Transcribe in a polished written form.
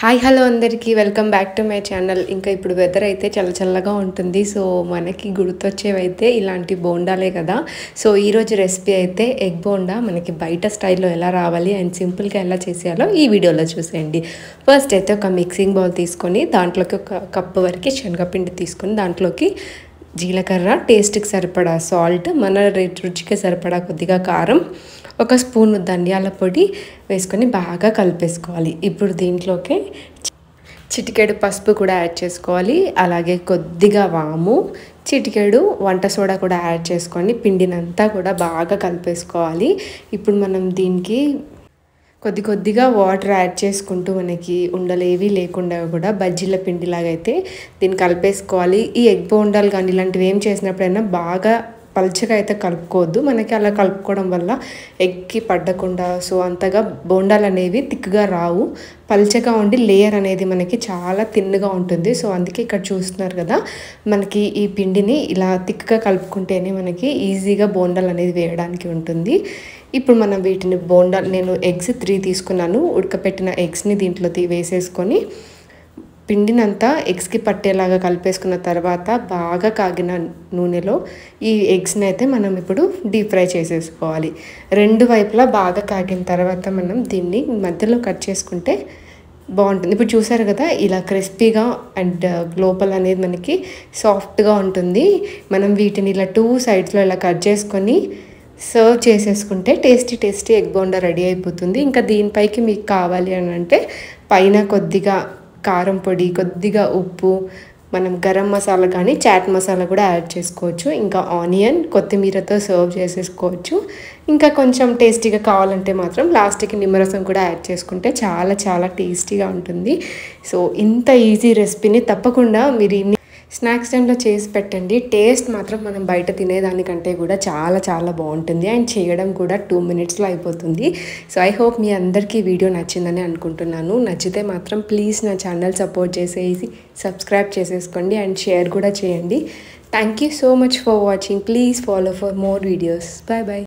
Hi hello అందరికీ welcome back to my channel. ఇంకా ఇప్పుడు వెదర్ అయితే చాలా చల్లగా ఉంటుంది. సో మనకి గుర్తొచ్చేవైతే ఇలాంటి బోండాలే కదా. సో ఈరోజు రెసిపీ అయితే ఎగ్ బోండా మనకి బయట స్టైల్లో ఎలా రావాలి అండ్ సింపుల్గా ఎలా చేసేయాలో ఈ వీడియోలో చూసేయండి. ఫస్ట్ అయితే ఒక మిక్సింగ్ బౌల్ తీసుకొని దాంట్లోకి ఒక కప్పు వరకు శనగపిండి తీసుకొని దాంట్లోకి జీలకర్ర, టేస్ట్కి సరిపడా సాల్ట్, మన రుచికి సరిపడా కొద్దిగా కారం, ఒక స్పూన్ ధనియాల పొడి వేసుకొని బాగా కలిపేసుకోవాలి. ఇప్పుడు దీంట్లోకి చిటికెడు పసుపు కూడా యాడ్ చేసుకోవాలి. అలాగే కొద్దిగా వాము, చిటికెడు వంట సోడా కూడా యాడ్ చేసుకొని పిండినంతా కూడా బాగా కలిపేసుకోవాలి. ఇప్పుడు మనం దీనికి కొద్దిగా వాటర్ యాడ్ చేసుకుంటూ మనకి ఉండలేవి లేకుండా కూడా బజ్జీల పిండిలాగా అయితే దీన్ని కలిపేసుకోవాలి. ఈ ఎగ్ బోండాలు కానీ ఇలాంటివి ఏం చేసినప్పుడైనా బాగా పల్చగా అయితే కలుపుకోవద్దు. మనకి అలా కలుపుకోవడం వల్ల ఎగ్కి పడకుండా సో అంతగా బోండాలు అనేవి తిక్కుగా రావు. పల్చగా ఉండి లేయర్ అనేది మనకి చాలా తిన్నుగా ఉంటుంది. సో అందుకే ఇక్కడ చూస్తున్నారు కదా, మనకి ఈ పిండిని ఇలా తిక్కుగా కలుపుకుంటేనే మనకి ఈజీగా బోండాలు అనేది వేయడానికి ఉంటుంది. ఇప్పుడు మనం వీటిని బోండాలు, నేను ఎగ్స్ 3 తీసుకున్నాను. ఉడకపెట్టిన ఎగ్స్ని దీంట్లో వేసేసుకొని పిండినంతా ఎగ్స్కి పట్టేలాగా కలిపేసుకున్న తర్వాత బాగా కాగిన నూనెలో ఈ ఎగ్స్ని అయితే మనం ఇప్పుడు డీప్ ఫ్రై చేసేసుకోవాలి. రెండు వైపులా బాగా కాగిన తర్వాత మనం దీన్ని మధ్యలో కట్ చేసుకుంటే బాగుంటుంది. ఇప్పుడు చూసారు కదా, ఇలా క్రిస్పీగా అండ్ లోపల అనేది మనకి సాఫ్ట్గా ఉంటుంది. మనం వీటిని ఇలా 2 సైడ్స్లో ఇలా కట్ చేసుకొని సర్వ్ చేసేసుకుంటే టేస్టీ ఎగ్ బోండా రెడీ అయిపోతుంది. ఇంకా దీనిపైకి మీకు కావాలి అని అంటే పైన కొద్దిగా కారం పొడి, కొద్దిగా ఉప్పు, మనం గరం మసాలా కానీ చాట్ మసాలా కూడా యాడ్ చేసుకోవచ్చు. ఇంకా ఆనియన్, కొత్తిమీరతో సర్వ్ చేసేసుకోవచ్చు. ఇంకా కొంచెం టేస్టీగా కావాలంటే మాత్రం లాస్ట్కి నిమ్మరసం కూడా యాడ్ చేసుకుంటే చాలా టేస్టీగా ఉంటుంది. సో ఇంత ఈజీ రెసిపీని తప్పకుండా మీరు స్నాక్స్ టైంలో చేసి పెట్టండి. టేస్ట్ మాత్రం మనం బయట తినేదానికంటే కూడా చాలా బాగుంటుంది అండ్ చేయడం కూడా 2 మినిట్స్లో అయిపోతుంది. సో ఐ హోప్ మీ అందరికీ వీడియో నచ్చిందని అనుకుంటున్నాను. నచ్చితే మాత్రం ప్లీజ్ నా ఛానల్ సపోర్ట్ చేసేసి సబ్స్క్రైబ్ చేసేసుకోండి అండ్ షేర్ కూడా చేయండి. Thank you so much for watching. Please follow for more videos. Bye.